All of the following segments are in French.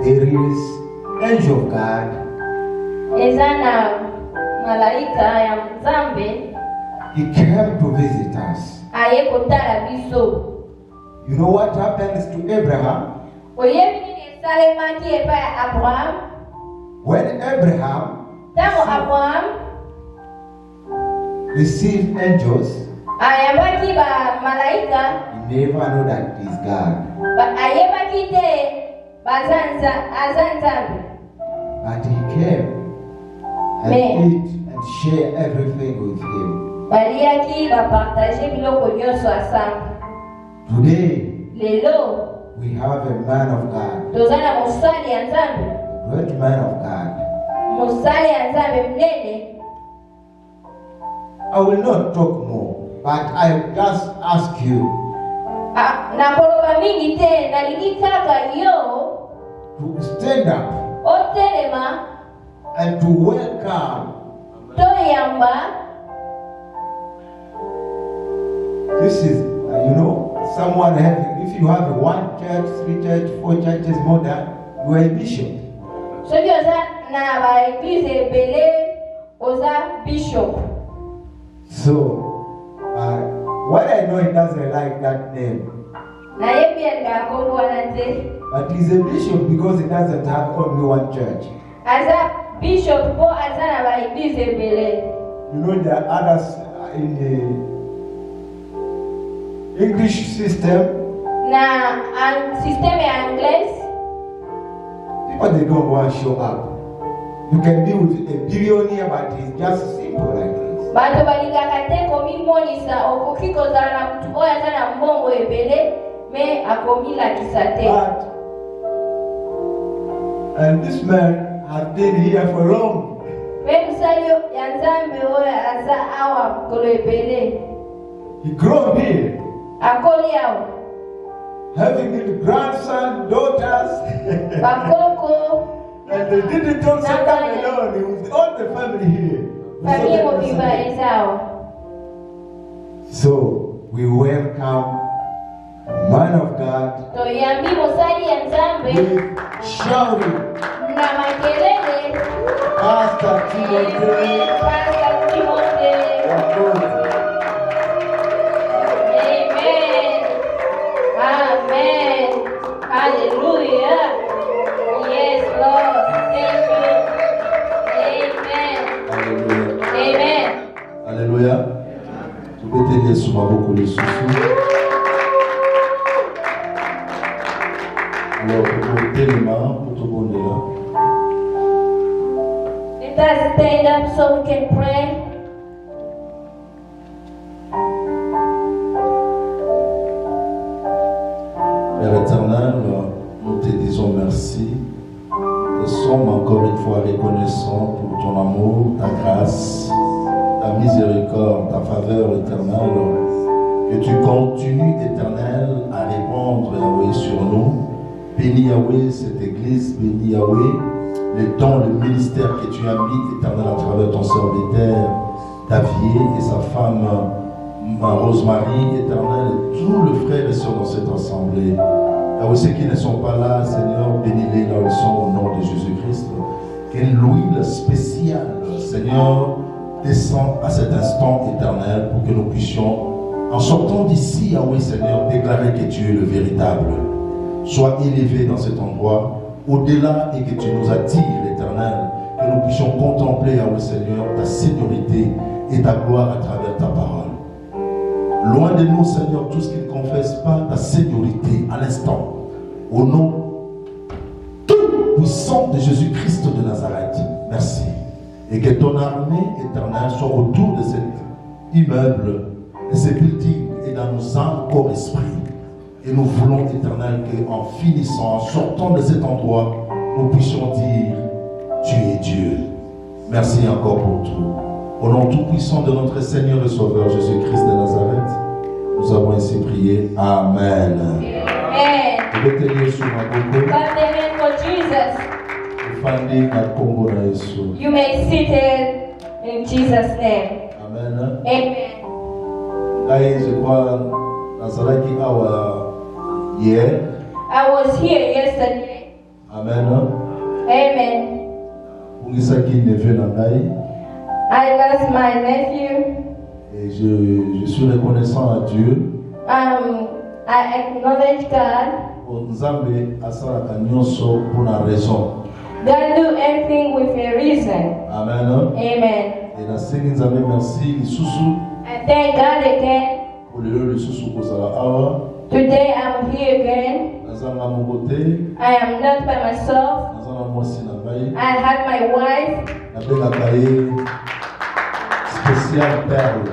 there is angel of God. Ezana malaika ya Nzambe. He came to visit us. Aye kotala biso. You know what happens to Abraham? Oyebi nini esalemaki epa ya Abraham? When Abraham received angels, ayambaki ba malaika, he never knew that it is God. Ayebaki te azanzambe. But he came and eat and share everything with him. Baliaki bapartage biloko nyonso ensemble. Today, lelo we have a man of God. Tozana mosali ya Nzambe. Great man of God. Mosali ya Nzambe mnene. I will not talk more, but I just ask you na koloba mingi te nalingi kaka yo to stand up otelema and to welcome toyamba. This is someone having, if you have one church, 3 churches, 4 churches, more than, you are a bishop. So you are na ba église belé oza bishop. So, what I know, he doesn't like that name. But he's a bishop because he doesn't have only one church. As a bishop, there are others in the English system. People, they don't want to show up. You can be with a billionaire, but he's just simple like this. But and this man has been here for long. He grew up here, having grandson, daughters, and they didn't also come alone. It was all the family here. So we welcome man of God with shouting, Pastor Timothy. Amen. Amen. Hallelujah. Yes, Lord. Thank you. Amen. Amen. Alléluia. Tu peux t'aider sur ma beaucoup les sous-sous. Alors, pour te les mains, pour te bonner là. Let us stand up so we can pray. Père éternel, nous te disons merci. Nous sommes encore une fois reconnaissants pour ton amour, ta grâce, ta miséricorde, ta faveur éternelle. Que tu continues, éternel, à répondre, Yahweh, sur nous. Bénis, Yahweh, cette église. Bénis, Yahweh, les dons, le ministère que tu habites, éternel, à travers ton serviteur, David et sa femme, Rosemary, éternel, et tous les frères et sœurs dans cette assemblée. Yahweh, ceux qui ne sont pas là, Seigneur, bénis-les là où ils sont au nom de Jésus-Christ. Que l'huile spéciale, Seigneur, descend à cet instant éternel pour que nous puissions, en sortant d'ici, Yahweh, Seigneur, déclarer que tu es le véritable. Sois élevé dans cet endroit, au-delà, et que tu nous attires, éternel, que nous puissions contempler, Yahweh, Seigneur, ta sécurité et ta gloire à travers ta parole. Loin de nous, Seigneur, tout ce qui ne confesse pas ta sécurité à l'instant, au nom tout puissant de Jésus-Christ de Nazareth. Merci. Et que ton armée éternelle soit autour de cet immeuble, de ces buildings et dans nos âmes, corps, esprit. Et nous voulons, éternel, qu'en finissant, en sortant de cet endroit, nous puissions dire, tu es Dieu. Merci encore pour tout. Au nom tout-puissant de notre Seigneur et Sauveur Jésus-Christ de Nazareth, nous avons ainsi prié. Amen. Amen. You may sit in Jesus' name. Amen. Amen. Hier, I was here yesterday. Amen. Amen. Ungisaki neveu nangai. I lost my nephew. Et je suis reconnaissant à Dieu. I acknowledge God. Nzambe asalaka nyonso pour la raison. God do everything with a reason. Amen. Amen. Et la Seigneur Nzambe merci lisusu. I thank God again. Pour le lisusu kozala awa. Today I'm here again. Nazanga mokote. I am not by myself. Nazanga mwasi na ngai. I have my wife. Nabengaka ye spécial perle.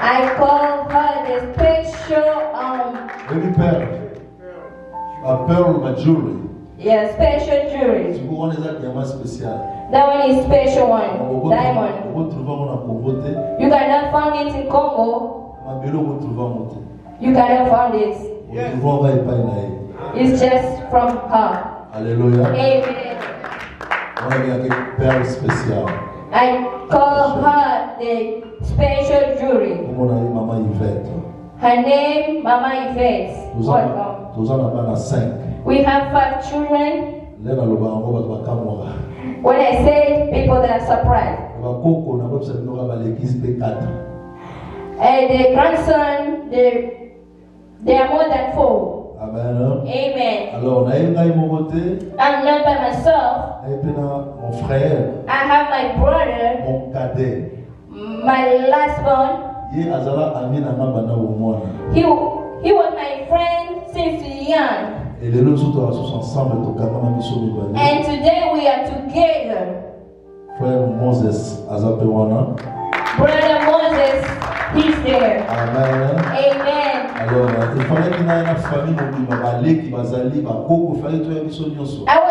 I call her the special Oui, perle. Ma pearl, ma jewelry. yeah, special jewelry. Tu vois, on est un diamant spécial. That one is special one. On Diamond. retrouve en Congo. You cannot find it in Congo. Ma bélo retrouve en monté. You cannot find it. Retrouve en Painaï. It's just from her. Alléluia. Amen. On a une perle spéciale. I call her the special jewelry. Comme on a eu maman Yvette. Her name, Mama Yvette. Welcome. Nous en avons 5. We have 5 children. Là, on a le When I say people that are surprised. The grandson, they are more than 4. Amen. Amen. Alors, on a une I'm not by myself. mon frère, I have my brother, mon cadet. my last born. He was my friend since young. And today we are together. Frère Moses Azapewana. Brother Moses, he's there. Amen. Amen. Alors, il fallait qu'il y ait une famille qui va aller, I was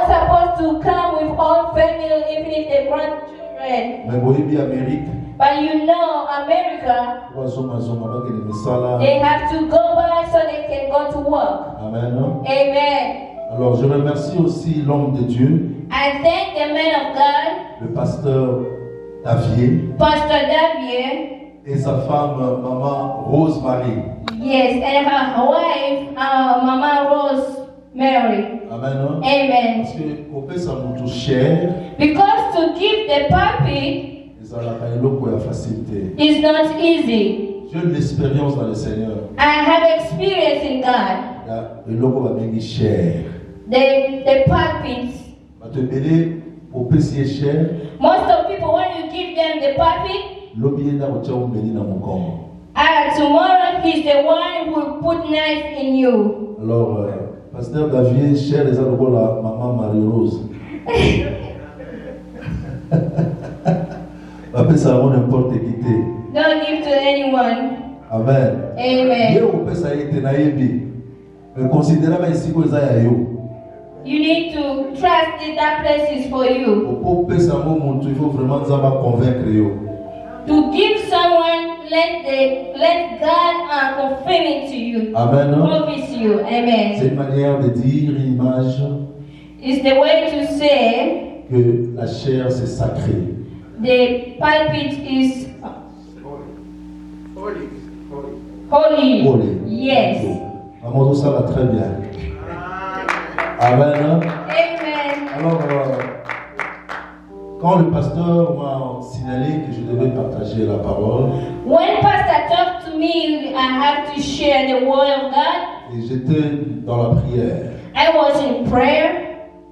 supposed to come with all family, even if they're grandchildren. Mais vous voyez, Amérique. But you know, America, they have to go back so they can go to work. Amen. Amen. Alors, je remercie aussi l'homme de Dieu. I thank the man of God, le pasteur Davier. Pastor Davier. Et sa femme, Maman Rose-Marie. Yes, and her wife, Mama Rose-Mary. Amen. Amen. Parce que on fait ça nous touche cher. Because to give the puppy is not easy. J'ai une expérience dans le Seigneur. I have experience in God. The puppies. Most of people, when you give them the puppy, tomorrow he's the one who will put knife in you. Alors, Pasteur Davier, cher les amis, la maman Marie-Rose. Ça n'importe qui. Don't give to anyone. Amen. Amen. You need to trust that place is for you. To give someone, let God confirm it to you. Amen. Promise you. Amen. C'est une manière de dire une image. It's the way to say que la chair c'est sacré. The pulpit is holy. Holy. Yes. Maman, ça va très bien. Amen. Amen. Alors, quand le pasteur m'a signalé que je devais partager la parole, when pastor talked to me, I have to share the word of God. Et j'étais dans la prière. I was in prayer.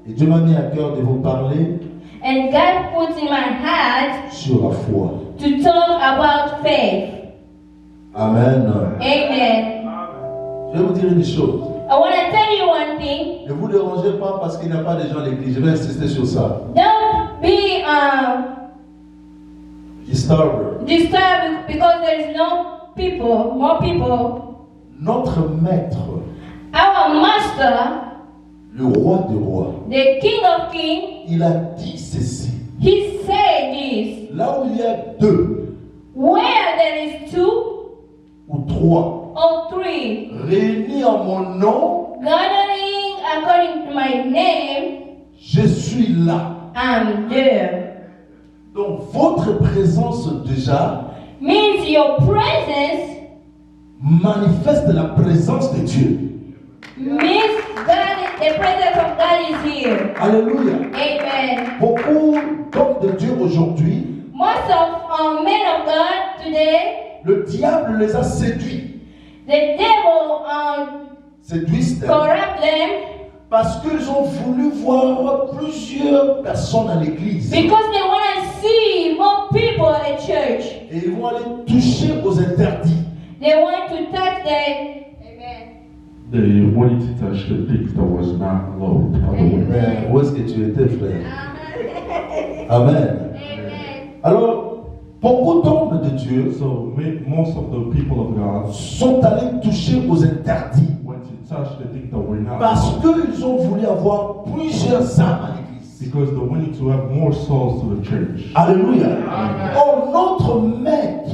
Et Dieu m'a mis à cœur de vous parler. And God put in my heart sur la foi. To talk about faith. Amen. Amen. Je vais vous dire une chose. I want to tell you one thing. Ne vous dérangez pas parce qu'il n'y a pas de gens à l'église. Je vais insister sur ça. Don't be disturbed because there is more people. Notre maître, our master, le roi des rois, the King of Kings, il a dit ceci. He said this. Là où il y a 2, where there is 2 ou 3, or 3 réunis en mon nom, gathering according to my name, je suis là. I'm there. Donc votre présence déjà means your presence manifeste la présence de Dieu. Means God, the presence of God is here. Alléluia. Amen. Beaucoup d'hommes de Dieu aujourd'hui, Most of men of God today, le diable les a séduits. the devil Séduisent corrupt them parce qu'ils ont voulu voir plusieurs personnes à l'église. because they want to see more people at church. Et ils vont aller toucher aux interdits. They want to touch the They wanted to touch the things that was not allowed by the way. Mais où est-ce que tu étais, frère? Amen. Alors, beaucoup d'hommes de Dieu So most of the people of God sont allés toucher aux interdits went to touch the things that were not parce allowed qu'ils ont voulu avoir plusieurs âmes à l'église. because they wanted to have more souls to the church. Alléluia. Or, notre maître,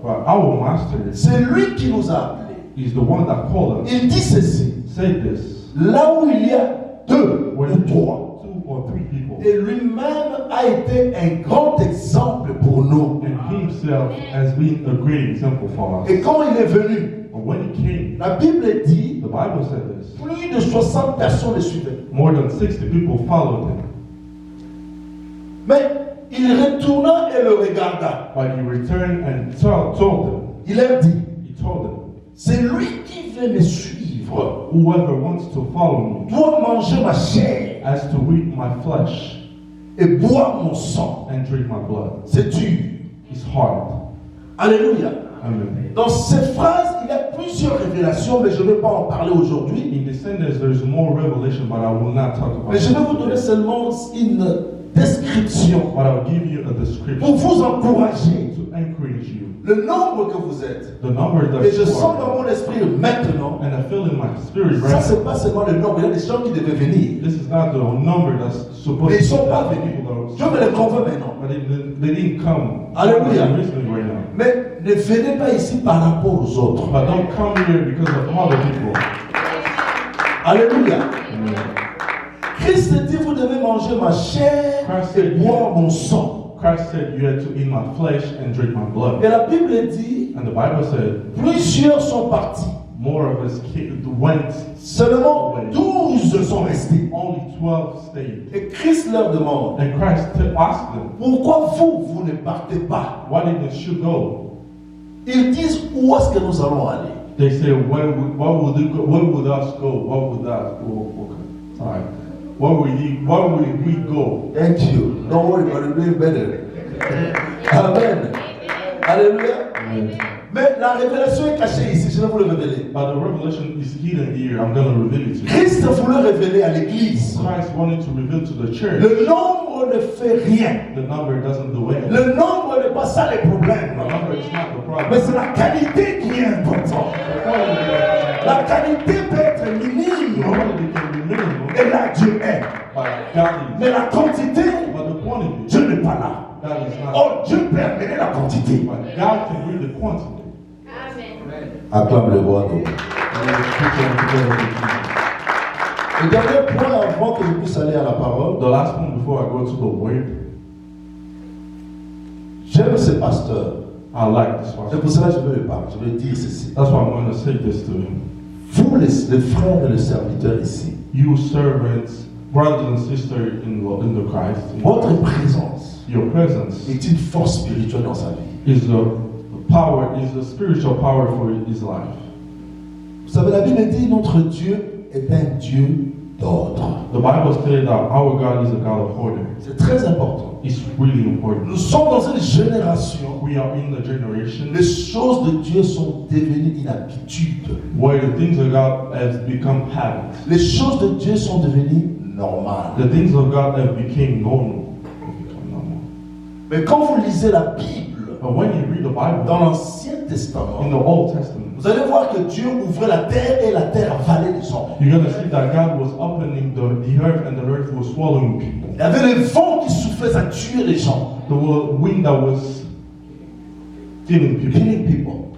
But our master c'est lui qui nous a appelés. is the one that called us. Il dit ceci: Say this. là où il y a deux ou When trois, 2 or 3 people, et lui-même a été un grand exemple pour nous. and he himself has been a great example for us. Et quand il est venu, But when he came, la Bible dit the Bible said this. plus de 60 personnes le suivaient. More than 60 people followed him. Mais il retourna et le regarda. But he returned and told them, Il leur dit: he told them, c'est lui qui veut me suivre, whoever wants to follow me doit manger ma chair has to eat my flesh et boire mon sang. and drink my blood. C'est dur. It's hard. Alléluia. Amen. Dans cette phrase, il y a plusieurs révélations, mais je ne vais pas en parler aujourd'hui. In the sentence, there's more revelation, but I will not talk about Mais je vais vous it. donner seulement une description But I'll give you a pour description vous encourager. to encourage you. Le nombre que vous êtes. The number that Et je you sens dans are, mon esprit maintenant, and I feel in my spirit ça right c'est pas seulement le nombre, il y a des gens qui devaient venir. This is not the number that's supposed Mais ils to ne sont be pas the venus. people that Dieu me les convainc maintenant. but they didn't come. Alléluia. They're listening right now. Mais ne venez pas ici par rapport aux autres. But don't come here because of other people. Alléluia. Amen. Christ dit: vous devez manger ma chair et boire mon sang. Christ said you had to eat my flesh and drink my blood. Et la Bible dit: And the Bible said plusieurs sont partis. more of us went, Seulement 12 sont restés. only 12 stayed. Et Christ leur demande: And Christ asked them, pourquoi vous ne partez pas? why didn't you go? Ils disent: où est-ce que nous allons aller? They say, where would us go? What would that go? Okay. Sorry. Where would we go? Thank you. Don't worry, but it'll be better. Amen. Alléluia. Amen. Mais la révélation est cachée ici, je vais vous le révéler. But the revelation is hidden here. I'm going to reveal it to you. Christ voulait révéler à l'église. Christ wanted to reveal to the church. Le nombre ne fait rien. The number doesn't do anything. Le nombre n'est pas ça le problème. The number is not the problem. Mais c'est la qualité qui est importante. La qualité peut être minime. Quality can be minimal, Et là, Dieu est. but God is. Mais la quantité, But the quantity, Dieu n'est pas là. God is not. Oh, Dieu peut amener la quantité. But God can bring the quantity. Acclame le roi. And then the scripture together with Jesus. Le dernier point avant que je puisse aller à la parole. The last one before I go to the word, J'aime ce pasteur. I like this C'est one. pour cela que je veux le parler. Je veux dire ceci. That's why I'm going to say this to him. Vous, les frères et les serviteurs ici, You servants, brothers and sisters in the Christ, votre présence your presence est une force spirituelle dans sa vie. is the power, is the spiritual power for his life. Vous savez, la Bible dit notre Dieu est un Dieu d'ordre. The Bible says that our God is a God of order. C'est très important. It's really important. Nous sommes dans une génération We are in the generation où les choses de Dieu sont devenues une habitude. where the things of God have become habits. Les choses de Dieu sont devenues normales. The things of God have become normal. Mais quand vous lisez la Bible But when you read the dans Bible l'Ancien in Testament, the Old Testament, vous allez voir que Dieu ouvrait la terre et la terre avalait les hommes. you're going to see that God was opening the earth and the earth was swallowing people. Il y avait le vent qui soufflait, ça tuait les gens. The wind that was killing people. Killing people.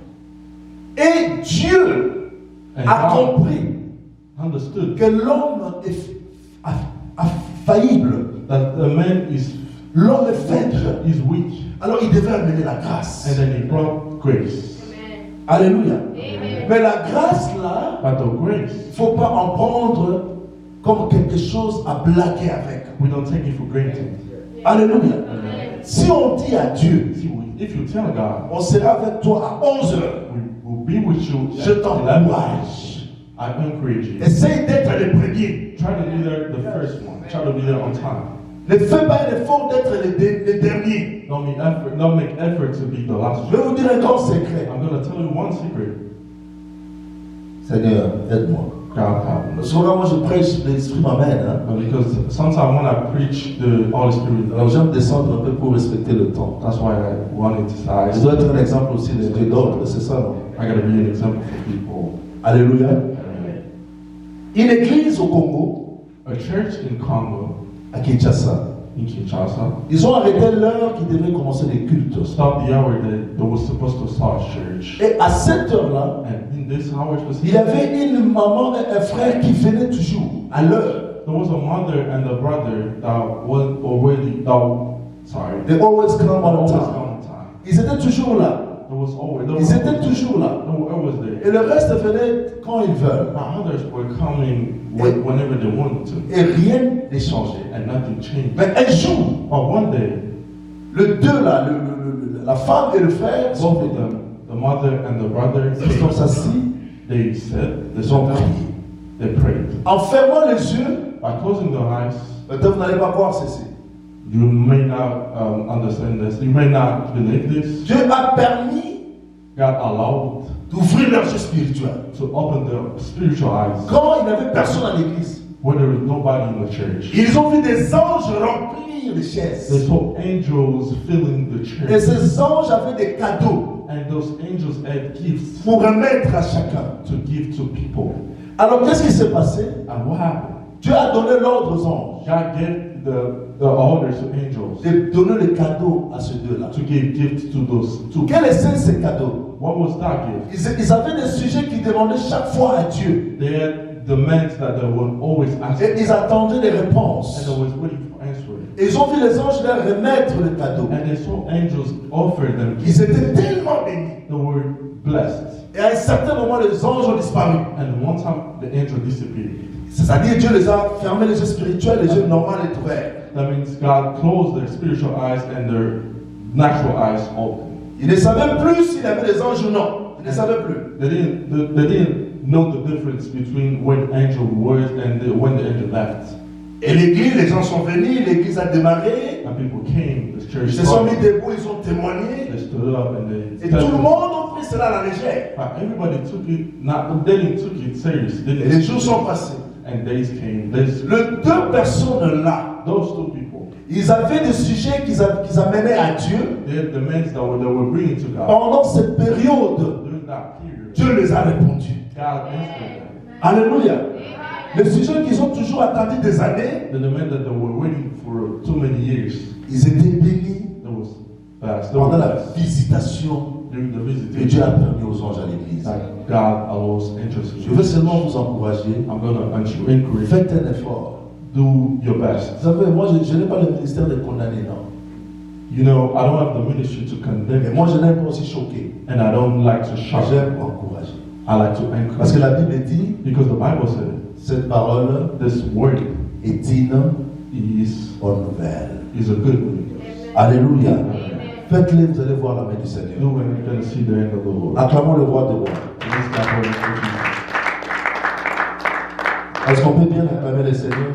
Et Dieu And a God compris understood que l'homme est faillible. that the man is L'homme est faible. weak. Alors il devait amener la grâce. And then he brought grace. Alléluia. Amen. Mais la grâce là, But the grace, il ne faut pas en prendre comme quelque chose à blaguer avec. We don't take it for granted. Alléluia. Si on dit à Dieu, If you tell God, on sera avec toi à 11 heures, we'll be with you. Je t'encourage. I encourage you. Essaye d'être les premiers. Try to be there the first one. Try to be there on time. Ne fais pas l'effort d'être les derniers. Don't make effort to be the last Je vais one. vous dire un grand secret. I'm going to tell you one secret. Seigneur, aide-moi. God help me. Souvent, moi, je prêche, l'Esprit m'amène. Hein? Because sometimes when I preach, the Holy Spirit, Alors, j'aime descendre un peu pour respecter le temps. that's why I wanted to say, Je dois être un exemple aussi de d'autres, c'est ça, non? I got to be an example for people. Alléluia. Une église au Congo, A church in Congo, à Kinshasa, in Kinshasa, ils ont arrêté l'heure qui devait commencer les cultes. stopped the hour that was supposed to start church. Et à cette heure-là, And in this hour il y specifically, avait une maman et un frère qui venaient toujours à l'heure. there was a mother and a brother that was already, They always come on always time. on time. Ils étaient toujours là. There was always, Ils étaient toujours là. they were always there. Et le reste venait quand ils veulent. Now others were coming whenever they wanted to, Et rien n'est changé. and nothing changed. Mais un jour, But one day, les deux là, la femme et le frère sont both of venus. them, the mother and the brother, Ils sont assis, they said, ils ont prié. they prayed. En fermant les yeux, By closing their eyes, peut-être vous n'allez pas voir ceci. you may not understand this. You may not believe this. Dieu a permis God allowed d'ouvrir leurs yeux spirituels. to open their spiritual eyes Quand il n'y avait personne à l'église, when there was nobody in the church. ils ont vu des anges remplir les chaises. They saw angels filling the Et church. ces anges avaient des cadeaux And those angels had gifts pour remettre à chacun. to give to people. Alors qu'est-ce qui s'est passé? And what happened? Dieu a donné l'ordre aux anges God gave the orders to angels de donner le cadeau à ces deux-là. to give gifts to those two. Quels étaient ces cadeaux? What was that gift? Ils avaient des sujets qu'ils demandaient chaque fois à Dieu. They had demands that they would always ask, Et and ils attendaient les réponses. they was waiting for answering. Et ils ont vu les anges leur remettre le cadeau. And they saw angels offer them Ils gifts. étaient tellement bénis. They were blessed. Et à un certain moment, les anges ont disparu. And one time the angel disappeared. C'est-à-dire Dieu les a fermés les yeux spirituels, les yeux normaux étaient ouverts. That means God closed their spiritual eyes and their natural eyes open. Ils ne savaient plus s'il y avait des anges ou non. Ils ne savaient plus. They didn't know the difference between when the angel was and when the angel left. Et l'église, les gens sont venus, l'église a démarré. And people came, the church Ils se sont mis started, debout, ils ont témoigné. they stood up and they Et tout le monde a pris cela à la légère. Everybody took it, not they didn't took it serious. They Et didn't, les jours sont passés. and days came. Days, Les deux personnes là, those two people, ils avaient des sujets qu'ils amenaient à Dieu. they had demands that they were bringing to God. Pendant cette période, During that period, Dieu les a répondu. God answered them. Alléluia. Les sujets qu'ils ont toujours attendu des années, The demand that they were waiting for too many years, ils étaient bénis that was fast. They were pendant la blessed. visitation During the que Dieu a visitation, permis aux anges à l'église. that God allows angels Je veux to seulement vous encourager. I'm going to encourage, Faites un effort. do your best. Vous savez, moi, je n'ai pas le ministère de condamner, non. You know, I don't have the ministry to condemn, Mais moi, je n'aime pas aussi choquer. and I don't like to shout. J'aime encourager. I like to Parce encourage. que la Bible dit, Because the Bible said, cette parole this word est une is bonne nouvelle. a good news. Alléluia. Faites-le, vous allez voir la main du Seigneur. Do and you're going to see the end of the Lord. Acclamons le roi de roi. Praise God for His goodness. Est-ce qu'on peut bien acclamer le Seigneur?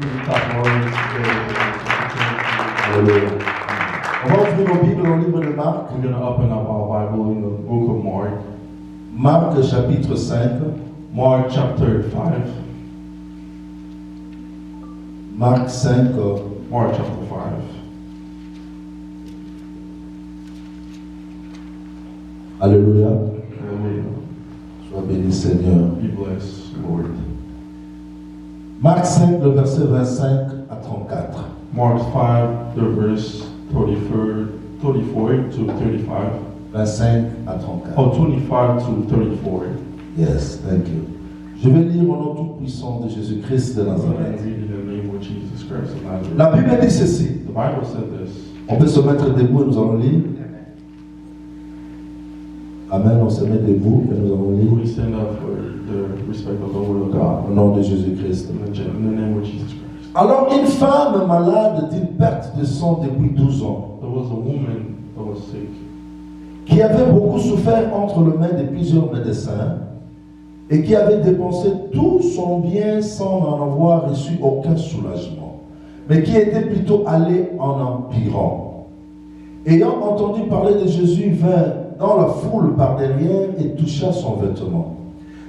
Alléluia. On va ouvrir nos Bibles au livre de Marc. We're going to open up our Bible in the book of Mark. Marc chapitre 5. Mark chapter 5. Marc 5. Mark chapter 5. Alléluia. Hallelujah. Sois béni Seigneur. Be blessed, Lord. Marc 5, le verset 25 à 34. Mark 5, the verse 34 to 35. 25 à 34. Oh, 25 to 34. Yes, thank you. Je vais lire au nom tout-puissant de Jésus-Christ de I'm going to Nazareth. read in the name of Jesus Christ of Nazareth. La Bible dit ceci. The Bible said this. On peut se mettre debout et nous allons lire. Amen. On se met debout et nous allons lire. We stand up for the respect of the word of God. Au nom de Jésus-Christ. In the name of Jesus Christ. Alors, une femme malade d'une perte de sang depuis 12 ans, There was a woman that was sick, qui avait beaucoup souffert entre les mains de plusieurs médecins et qui avait dépensé tout son bien sans en avoir reçu aucun soulagement, mais qui était plutôt allée en empirant. Ayant entendu parler de Jésus, vint dans la foule par derrière et toucha son vêtement.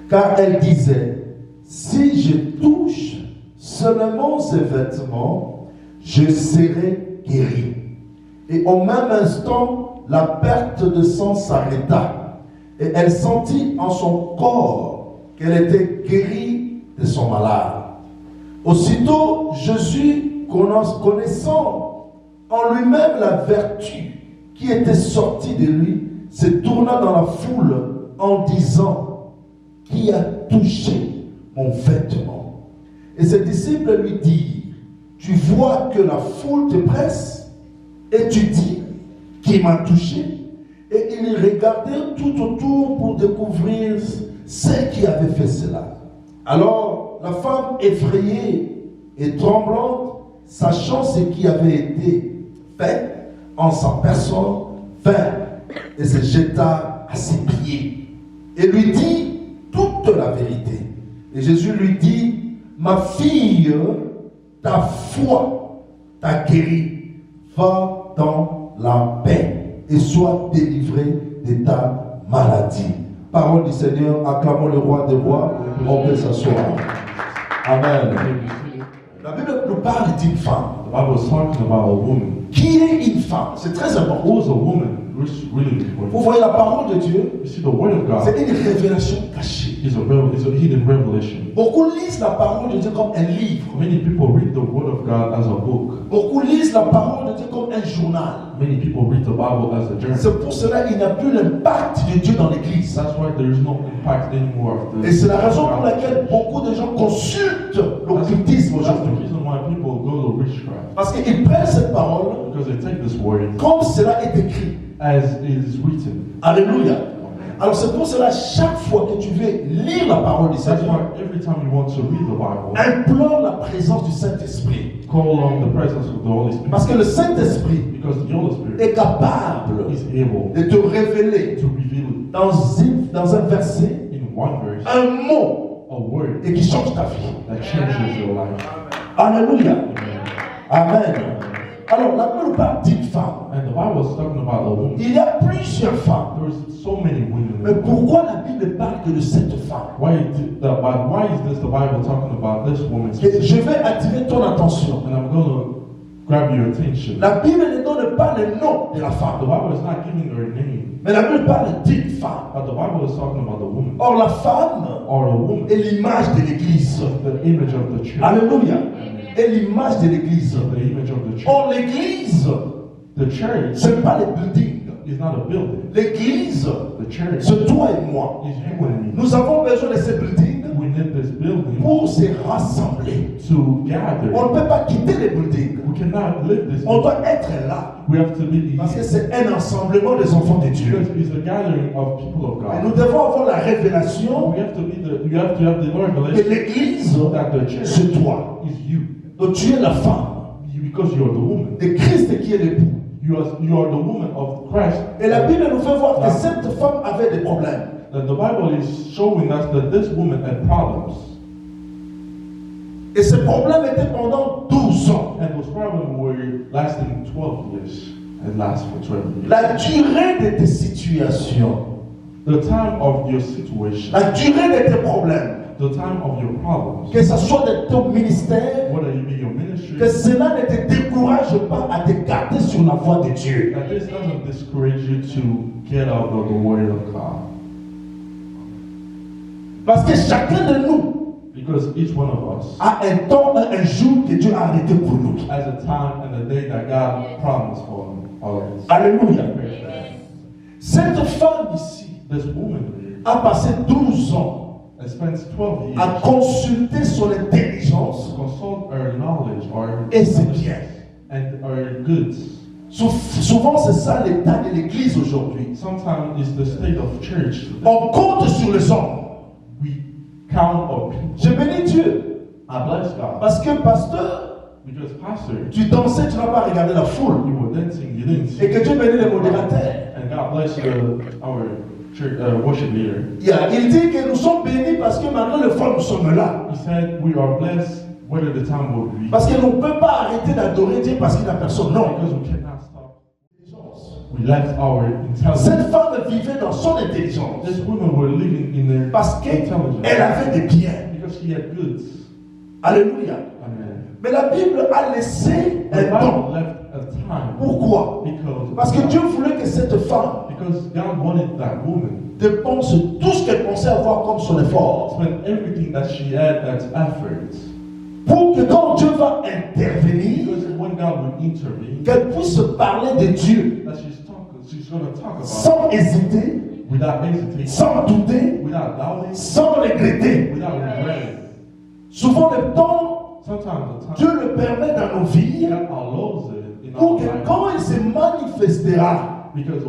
Car elle disait, si je touche seulement ses vêtements, je serai guéri. Et au même instant, la perte de sang s'arrêta. Et elle sentit en son corps qu'elle était guérie de son malade. Aussitôt, Jésus, connaissant en lui-même la vertu qui était sortie de lui, se tourna dans la foule en disant, qui a touché mon vêtement? Et ses disciples lui dirent, tu vois que la foule te presse et tu dis, qui m'a touché? Et ils regardèrent tout autour pour découvrir celle qui avait fait cela. Alors la femme effrayée et tremblante, sachant ce qui avait été fait en sa personne, vint et se jeta à ses pieds et lui dit toute la vérité. Et Jésus lui dit, ma fille, ta foi t'a guérie, va dans la paix et sois délivrée de ta maladie. Parole du Seigneur, acclamons le roi des rois, on peut s'asseoir. Amen. La Bible nous parle d'une femme. The Bible was talking about a woman. Qui est une femme? C'est très important. Who was a woman? It's really important. Vous voyez la parole de Dieu, You see, the word of God c'est une révélation cachée. is a hidden revelation. Beaucoup lisent la parole de Dieu comme un livre. Many people read the word of God as a book. Beaucoup lisent la parole de Dieu comme un journal. Many people read the Bible as a journal. C'est pour cela qu'il n'y a plus l'impact de Dieu dans l'église. That's why there is no impact anymore of the. Et c'est la raison pour laquelle beaucoup de gens consultent l'occultisme That's the aujourd'hui. reason why people go to witchcraft. Parce qu'ils prennent cette parole Because they take this word comme cela est écrit. as it is written. Alléluia. Alors c'est pour cela, chaque fois que tu veux lire la parole du That's Seigneur, why every time you want to read the Bible, implore la présence du Saint-Esprit. call on the presence of the Holy Spirit. Parce que le Saint-Esprit Because the Holy Spirit est capable is able de te révéler to reveal dans un verset, in one verse un mot, a word et qui change ta vie. that changes your life. Alléluia. Amen. Amen. Alors, la Bible parle d'une femme. And the Bible is talking about a woman. Il y a plusieurs femmes. There's so many women. Mais pourquoi la Bible parle que de cette femme? Why is this the Bible talking about this woman? Et je vais attirer ton attention. And I'm going to grab your attention. La Bible ne donne pas le nom de la The femme, Bible is not giving her a name, mais la Bible parle d'une femme. but the Bible is talking about the woman. Or, la femme Or a woman est l'image de l'Église. the image of the church. Alléluia. Est l'image de l'Église. The image of the church. Or, l'Église, The church ce n'est pas les buildings. is not a building. L'Église, The church c'est toi et moi. is you and me. Nous avons besoin de ces buildings We need this building pour se rassembler. to gather. On ne peut pas quitter les buildings. We cannot live this. On doit être là. We have to be Parce que here. c'est un ensemble des enfants de Dieu. Because it's a gathering of people of Et nous God. devons avoir la révélation We have to be the. You have to have the que revelation l'Église, that the church c'est toi. is you. Donc tu es la femme Because you are the woman. de Christ qui est l'époux. You are the woman of Christ. Et la Bible nous fait voir que cette femme avait des problèmes. And the Bible is showing us that this woman had problems. Et ces problèmes étaient pendant 12 ans. And those problems were lasting 12 years. And last for 12 years. La durée de tes situations, The time of your situation, la durée de tes problèmes, the time of your problems, que ce soit de ton ministère, whether it be your ministry, que cela ne te décourage pas à te garder sur la voie de Dieu. that this doesn't discourage you to get out of the word of God. Parce que chacun de nous Because each one of us a un temps, un jour que Dieu a arrêté pour nous. has a time and a day that God promised for us. Alléluia. Cette femme ici This woman a passé 12 ans has spent 12 years à consulter son intelligence to consult our knowledge, our et ses biens. and our goods. Souvent, c'est ça l'état de l'Église aujourd'hui. Sometimes it's the state of church. On compte sur les hommes. We count on people. Je bénis Dieu. I bless God. Parce que pasteur, Because pastor, tu dansais, tu n'as pas regardé la foule. you were dancing, you didn't see. Et que Dieu bénisse les modérateurs. And God bless our church, worship leader. Il dit que nous sommes bénis parce que maintenant le fois nous sommes là. He said we are blessed whether the time will be. Parce qu'on ne peut pas arrêter d'adorer Dieu parce qu'il n'y a personne. Non. Because we cannot stop. We left our intelligence. Cette femme vivait dans son intelligence. This woman were living in their Parce intelligence. qu'elle avait des biens. Because she had goods. Alléluia. Amen. Mais la Bible a laissé The un Bible temps. left a time. Pourquoi? Parce que Dieu voulait que cette femme Because God wanted that woman dépense tout ce qu'elle pensait avoir comme son effort. spend everything that she had as effort. Pour que quand Dieu va intervenir, Because when God will intervene, qu'elle puisse parler de Dieu that she's going to talk about sans hésiter, without hesitating, sans douter, without doubting, sans regretter. without regret. Souvent le temps, Sometimes the Dieu time le permet dans nos vies God allows it in our pour que life quand il se manifestera, because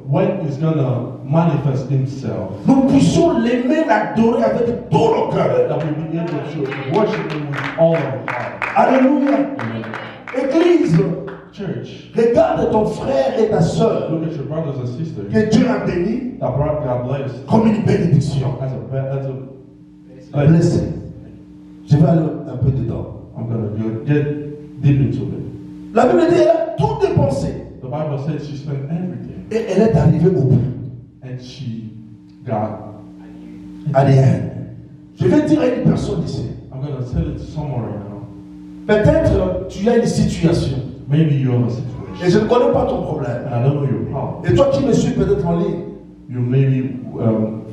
when He's going to manifest Himself, nous puissions l'aimer, l'adorer avec tout nos cœurs. that we'll be able to worship Him with all our heart. Alléluia. Amen. Église, Church, regarde ton frère et ta soeur look at your brothers and sisters que Dieu a béni that brought God blessed comme une bénédiction. as a Blessé. Je vais aller un peu dedans. I'm going to get deep into it. La Bible dit qu'elle a tout dépensé The Bible says she spent everything et elle est arrivée au bout. and she got. Alien. Je vais dire à une personne ici. I'm going to tell it to someone right now. Peut-être tu as une situation Maybe you have a et situation je ne connais pas ton problème. and I don't know your problem. Et toi qui me suis peut-être en ligne, You may be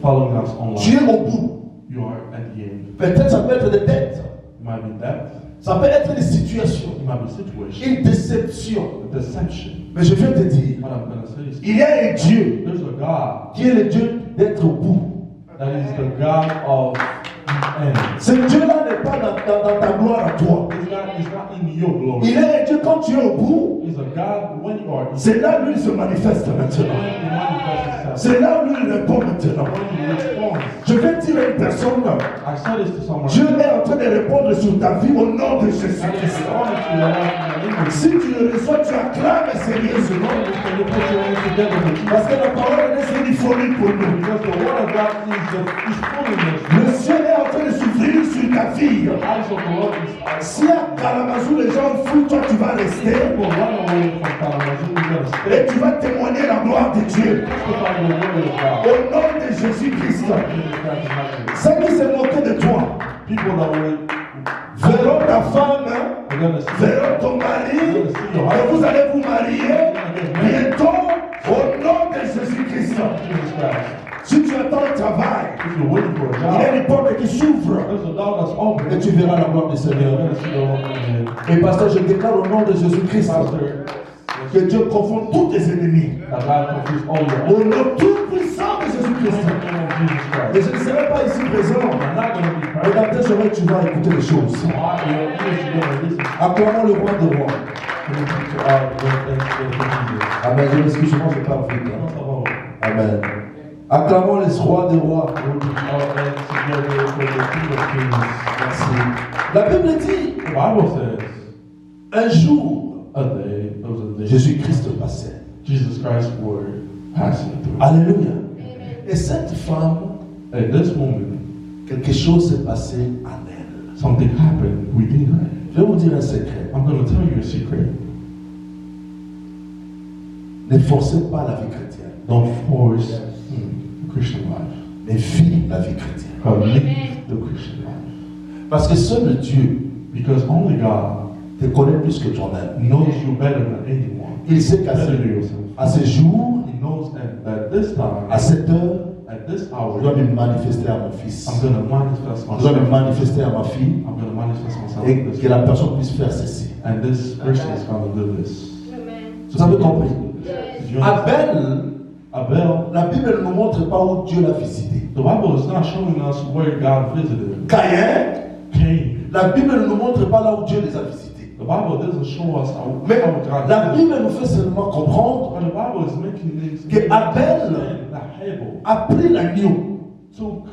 following us tu online. es au bout. You are at the end. Peut-être ça peut être des dettes, It might be death. ça peut être des situations, It might be situation. une déception. A deception. Mais je viens te dire, What I'm going to say is il y a un Dieu there's a God qui est le Dieu d'être au bout. that is the God of the end. Ce Dieu-là n'est pas dans ta gloire à toi. This God is not in your glory. Il est un Dieu quand tu es au bout, He's a God when you are in. c'est là où il se manifeste maintenant. When He manifests Himself. C'est là où il répond maintenant. When He responds. Je vais dire à une personne, I said this to someone. Dieu est en train de répondre sur ta vie au nom de That is Jésus-Christ. the honor to your life in the name of Si tu le reçois, tu acclames sérieusement. Can you put your hands together with Jesus? Parce que la parole de Dieu est disponible pour nous. Because the word of God is holiness. Le ciel est en train de s'ouvrir sur ta vie. The eyes of the Lord is Si à Kalamazoo les gens fuient, toi tu vas rester. people run away from Kalamazoo. You're going to stay. Et tu vas témoigner la gloire de Dieu. Testify the word of God. Au nom de Jésus-Christ. Jesus Christ is not Ceux qui se moquaient de toi people that will verront ta femme, they're going to see verront ton mari, et vous allez vous marier bientôt au nom de Jésus-Christ. Jesus Christ. Si tu attends le travail, If you're waiting for a il y a job, une porte qui s'ouvre there's a door that's open. et tu verras la gloire du You're Seigneur. going to see the Lord in Et pasteur, je déclare au nom de Jésus-Christ Pastor, que Dieu confonde tous tes ennemis. that God confuse all your Au nom tout puissant de in Jésus-Christ. the name of Jesus Et Christ. je ne serai pas ici présent. I'm not going to be Mais perfect. dans tes oreilles, tu vas écouter les choses. Your ears are going to listen Acclamons le roi de rois. to our Jesus. Amen. Je m'excuse, moi je parle vite. First of all, Amen. Acclamons les rois des rois. we put our hands together for the King of Kings. Merci. La Bible dit, The Bible says, un jour, there was a day, Jésus-Christ passait. Jesus Christ were passing through. Alléluia. Et cette femme, And this woman, quelque chose s'est passé en elle. something happened within her. Je vais vous dire un secret. I'm going to tell you a secret. Ne forcez pas la vie chrétienne, Don't force the Christian life. mais vis la vie chrétienne. Live the Christian life. Parce que seul Dieu Because only God te connaît plus que toi-même. knows you better than anyone. Il sait qu'à Better than ce, yourself. à ce jour, He knows at this time, à cette heure, at this je hour, dois me manifester à mon fils. I'm going to manifest Je dois me myself. manifester à ma fille I'm going to manifest myself. et This que la personne puisse faire ceci. And this person is going to do this. Vous avez compris? Did you understand? Abel, la Bible ne nous montre pas où Dieu l'a visité. The Bible is not showing us where God visited him. Caïn, Cain. la Bible ne nous montre pas là où Dieu les a visités. The The Bible doesn't show us Mais how God la did it. Bible nous fait seulement comprendre But the Bible is making things que Abel that Abel a pris l'agneau took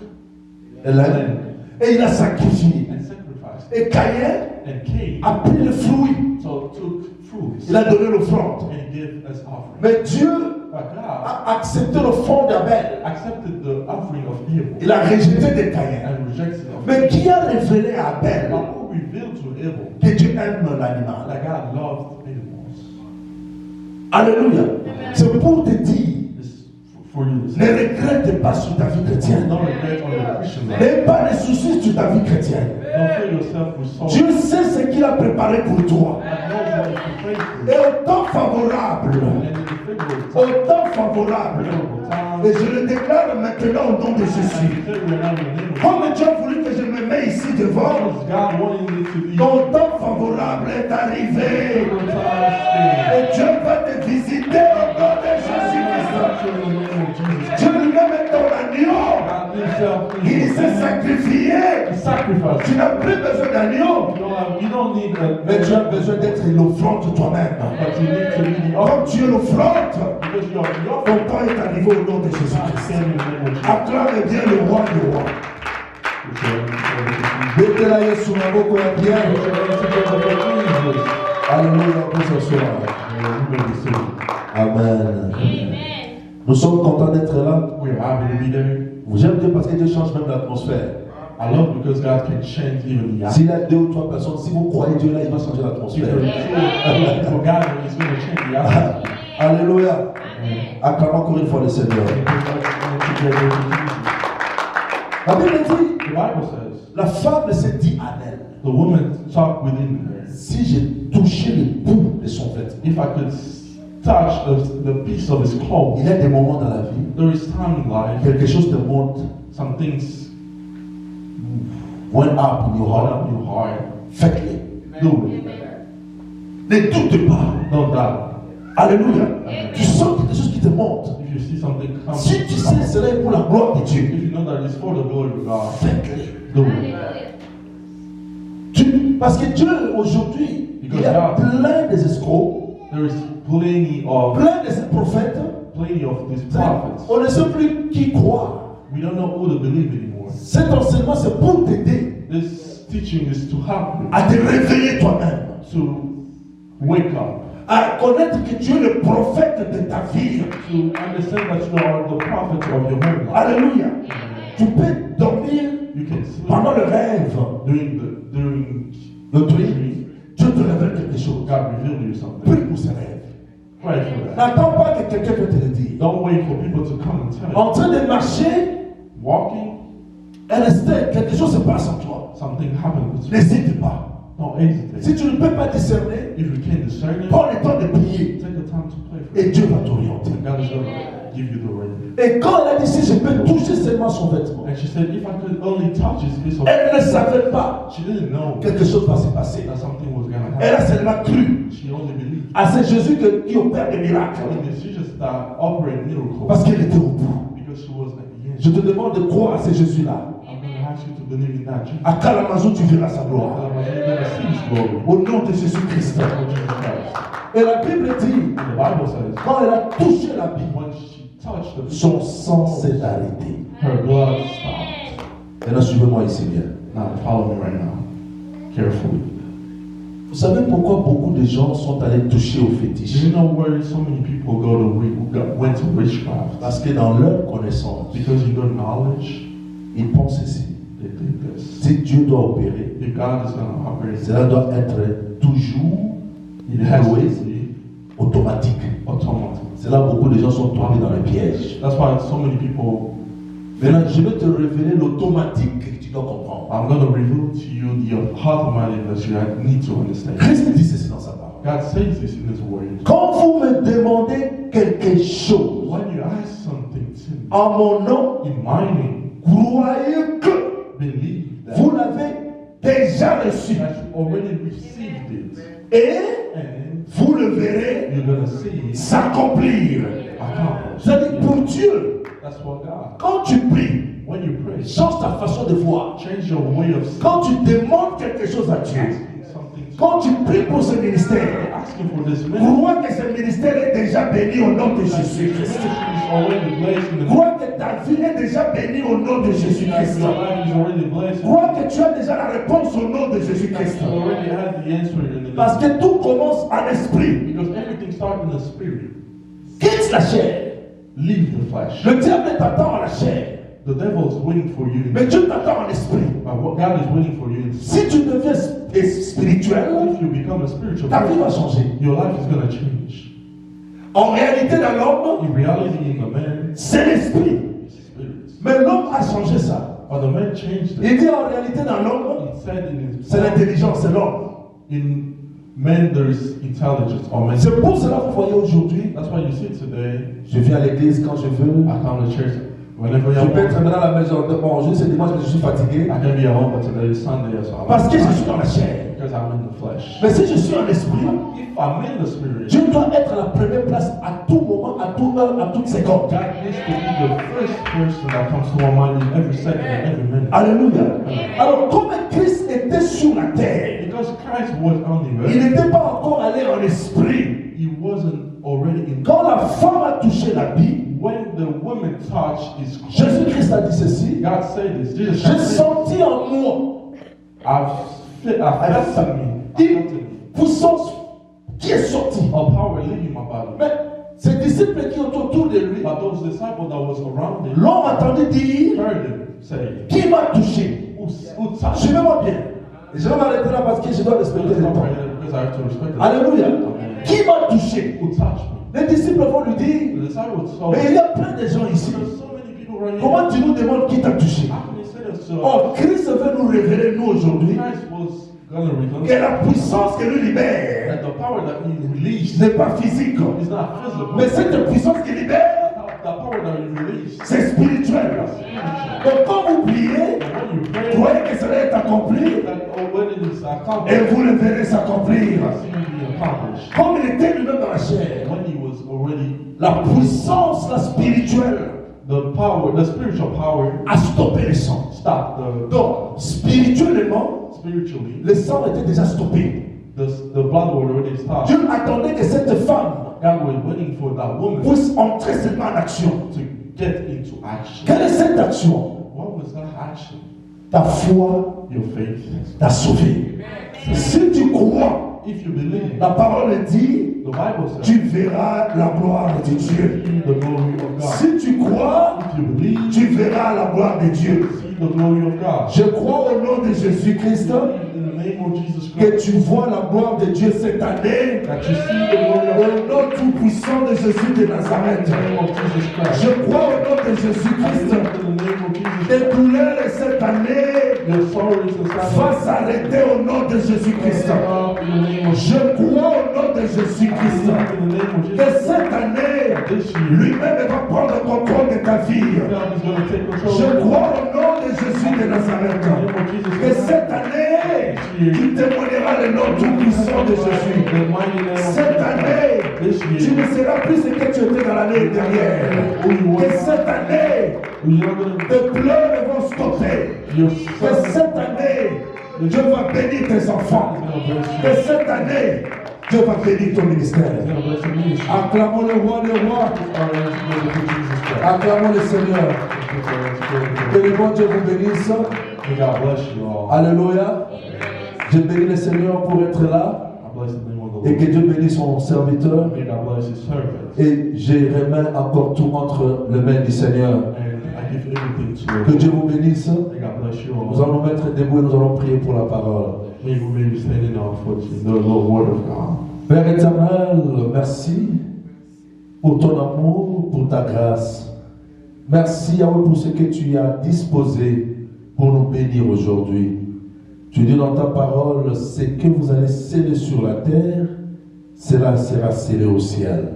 et l'agneau, et il a sacrifié. and sacrificed. Et Caïn And Cain a pris le fruit. so took fruits Il a donné l'offrande. and gave as offering. Mais Dieu But God a accepté l'offrande d'Abel. accepted the offering of Abel Il a rejeté de Caïn. and rejected it. Mais qui a révélé à Abel But who revealed to Abel que Dieu aime l'animal? that God loved animals? Alléluia. C'est pour te dire, This for you. ne regrette pas sur ta vie chrétienne. Don't regret on your Christian life. N'aie pas de soucis sur ta vie chrétienne. Don't fill yourself with sorrow. Dieu sait ce qu'il a préparé pour toi. God knows what is prepared for Et you. au temps favorable, And in the favorable au time, temps favorable, et je le déclare maintenant au nom de Jésus. Comme Dieu a voulu que je me mette ici devant, God wanting you to be ton temps favorable est arrivé. Et Dieu va te visiter au nom de Jésus-Christ. Dieu lui-même est ton agneau. Il s'est sacrifié. Tu n'as plus besoin d'agneau. You don't need a, Mais tu as besoin d'être l'offrande toi-même. but you need to be the Comme tu es l'offrande, because you are the ton temps est arrivé au nom de Jésus-Christ. Acclame bien le roi du roi. Mettez-la Yesu maboko ya bien. Alléluia pour ce soir. Amen. Nous sommes contents d'être là. We are happy to be there. J'aime Dieu parce que Dieu change même l'atmosphère. I love because God can change even the S'il y a 2 ou 3 personnes, si vous croyez Dieu là, il va changer l'atmosphère. For God, He's going to change the atmosphere. Alléluia. Acclamons encore une fois le Seigneur. La Bible dit, The Bible says, la femme s'est dit à elle, the woman talked within her, si j'ai touché le bout de son vêtement. if I could touch the piece of his clothes. Il y a des moments dans la vie, There is time in life, quelque chose te monte, some things went up in your hold heart. up your heart. Faites-les. Do it. Ne doute pas. Don't doubt. Alléluia. Tu sens quelque chose qui te monte. If you see something come, Si tu sais, cela est pour la gloire de Dieu. if you know that it's for the glory of God, Faites-les. do it. Parce que Dieu, aujourd'hui, il y a plein des escrocs, There is plenty of plein de ces prophètes. these prophets. On ne sait plus qui croire. We don't know who to believe anymore. Cet enseignement, c'est pour t'aider This teaching is to help you à te réveiller toi-même, to wake up, à connaître que tu es le prophète de ta vie. to understand that you are the prophet of your own life. Alléluia. Tu peux dormir You can sleep pendant le rêve, during le truc. Dieu te révèle quelque chose. God revealed you something. Prie pour ce rêve. Pray for that. N'attends pas que quelqu'un peut te le dire. Don't wait for people to come and tell you. En train de marcher, Walking, un instinct, quelque chose se passe en toi. something happened with you. N'hésite pas. Don't hesitate. Si tu ne peux pas discerner, If you can't discern it, prends le temps de prier take the time to pray for et it. Dieu va t'orienter. And God is going to give you the way. Et quand elle a dit si je peux toucher seulement son vêtement, And she said, if I could only touch his piece of, elle ne savait pas she didn't know quelque chose va se passer. that something was going to Elle happen. a seulement cru She only believed. à ce Jésus qui opère des miracles. And it's Jesus that operate miracles Parce qu'elle était au bout. because she was at the end. Je te demande de croire à ce Jésus-là. I'm going to ask you to believe in that Jesus. À Kalamazoo, tu verras sa gloire. You're going to see his glory. Au nom de Jésus-Christ. For Jesus Christ. Et la Bible dit, And the Bible says, quand elle a touché la Bible, when she touched the son sang s'est arrêté. her blood stopped. Maintenant, suivez-moi ici bien. Now follow me right now, carefully. Vous savez pourquoi beaucoup de gens sont allés toucher au Do fétiche? you know where so many people went to witchcraft? Parce que dans leur connaissance, Because in their knowledge, ils pensent ici. they think this. Si Dieu doit opérer, If God is going to operate, cela doit être toujours it has to loué, be automatique. automatic. C'est là beaucoup de gens sont tombés dans le piège. That's why so many people. Maintenant, je vais te révéler l'automatique que tu dois comprendre. I'm going to reveal to you the automatic that you need to understand. Christ dit ceci dans sa parole. God says this in His Word. Quand vous me demandez quelque chose When you ask something to me en mon nom, in my name, croyez que believe that vous l'avez déjà reçu. you already received it, Et and vous le verrez you're going to see it s'accomplir. accomplished. C'est-à-dire pour Dieu, That's what God. quand tu pries, When you pray, change ta façon de voir. change your way of Quand tu demandes quelque chose à Dieu, asking something to Quand tu pries pour ce ministère, crois que ce ministère est déjà béni au nom de Jésus-Christ. Crois que ta vie est déjà bénie au nom de Jésus-Christ. Crois que tu as déjà la réponse au nom de Jésus-Christ. Parce que tout commence en esprit. Quitte la chair. Leave the flesh. Le diable t'attend à la chair. The devil is waiting for you. Mais Dieu t'attend en esprit. What God is waiting for you. Si tu deviens spirituel, if you become a spiritual ta vie va changer. Your life is going to change. En réalité, dans l'homme, in reality, in the man, c'est l'esprit. Mais l'homme a changé ça. But the man changed it. Il dit en réalité dans l'homme, c'est l'intelligence, c'est l'homme. In man, there is intelligence. C'est pour cela que vous voyez aujourd'hui. That's why you see today. Je viens à l'église quand je veux. I come to church. Je peux être dans la maison de manger, c'est dimanche que je suis fatigué. I can be at home, but today is Sunday, so parce que je suis dans la chair. Because I'm in the flesh. Mais si je suis en esprit, if I'm in the spirit, je dois être à la première place à tout moment, à toute heure, à toute seconde. God needs to be the first person that comes to our mind in every second and every minute. Alléluia. Alors, comme Christ était sur la terre, because Christ was on the earth, il n'était pas encore allé en esprit. He wasn't already in. Quand la femme a touché l'habit, when the woman touched his clothes, Jésus-Christ a dit ceci. God said this. Jesus J'ai senti en moi une puissance qui est sortie. A power leaving my body. Mais ces disciples qui étaient autour de lui, but those disciples that was around him, l'ont entendu dire, heard him say, qui m'a touché? Who touched? Suivez-moi bien. Je vais m'arrêter là parce que je dois respecter le temps. Because I have to respect it. Alléluia. Qui m'a touché? Who touched me? Les disciples vont lui dire, The disciples told mais il y a plein de gens ici. there's so many people right here. Comment tu nous demandes qui t'a touché? How can you say that? So Oh, Christ veut nous révéler, nous aujourd'hui, Christ was gonna reveal que la puissance que lui libère that the power that he released n'est pas physique. is not physical. Mais cette puissance qu'il libère, The power that he released c'est spirituel. Donc quand vous priez, when you pray, croyez que cela est accompli when it is et accomplished, vous le verrez s'accomplir. you see it be accomplished. Comme il était lui-même dans la chair, When he was already, la puissance, la spirituelle, the power, the spiritual power, a stoppé le sang. stopped the Donc, spirituellement, spiritually. le sang était déjà stoppé. The blood was already stopped. Dieu attendait que cette femme God was waiting for that woman puisse entrer seulement en action. to get into action. Quelle est cette action? What was that action? Ta foi Your faith. t'a sauvé. Si tu crois, If you believe, la parole dit, the Bible says, tu verras la gloire de Dieu. see the glory of God. Si tu crois, If you believe, tu verras la gloire de Dieu. see the glory of God. Je crois au nom de Jésus-Christ In the name of Jesus que Christ, tu vois la gloire de Dieu cette année that you see the glory of God. au nom tout puissant de Jésus de Nazareth. In the name of Jesus Christ. Je crois au nom de Jésus-Christ. In the name of Jesus Les Christ. douleurs de cette année Your sorrows and va sadness. s'arrêter au nom de Jésus-Christ. In the name of Je crois au nom de Jésus-Christ In the name of que Jesus. cette année, This year, lui-même va prendre le contrôle de ta vie. God is going to take control. Je crois au nom de Jésus de Nazareth que cette année, tu témoigneras le nom tout-puissant de Jésus. Cette année, tu ne seras plus ce que tu étais dans l'année dernière. Que cette année, tes pleurs vont stopper. Que cette année, Dieu va bénir tes enfants. Que cette année, Dieu va bénir ton ministère. Acclamons le roi des rois. Acclamons le Seigneur. Que le bon Dieu vous bénisse. May God bless you all. Alléluia. Je bénis le Seigneur pour être là. I bless the name of the Et Lord. que Dieu bénisse son serviteur. May God bless his servant. Et je remets encore tout entre les mains du Seigneur. And I give everything to Que you. Dieu vous bénisse. May God bless you Nous all. allons mettre debout et nous allons prier pour la parole. May we be standing on foot in the word of God. Père éternel, merci pour ton amour, pour ta grâce. Merci Yahweh pour ce que tu as disposé pour nous bénir aujourd'hui. Tu dis dans ta parole, ce que vous allez sceller sur la terre, cela sera scellé au ciel.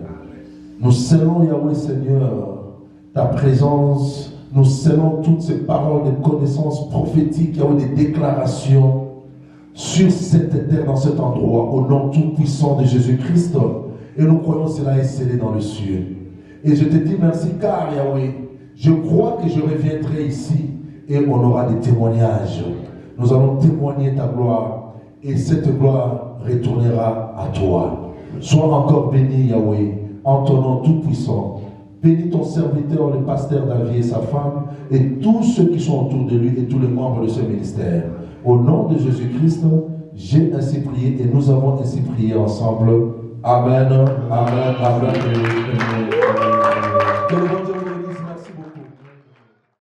Nous scellons Yahweh Seigneur, ta présence, nous scellons toutes ces paroles de connaissances prophétiques, Yahweh, des déclarations sur cette terre, dans cet endroit, au nom tout-puissant de Jésus-Christ. Et nous croyons cela est scellé dans le ciel. Et je te dis merci car Yahweh, je crois que je reviendrai ici et on aura des témoignages. Nous allons témoigner ta gloire et cette gloire retournera à toi. Sois encore béni, Yahweh, en ton nom tout-puissant. Bénis ton serviteur, le pasteur David et sa femme, et tous ceux qui sont autour de lui et tous les membres de ce ministère. Au nom de Jésus-Christ, j'ai ainsi prié et nous avons ainsi prié ensemble. Amen, amen, amen.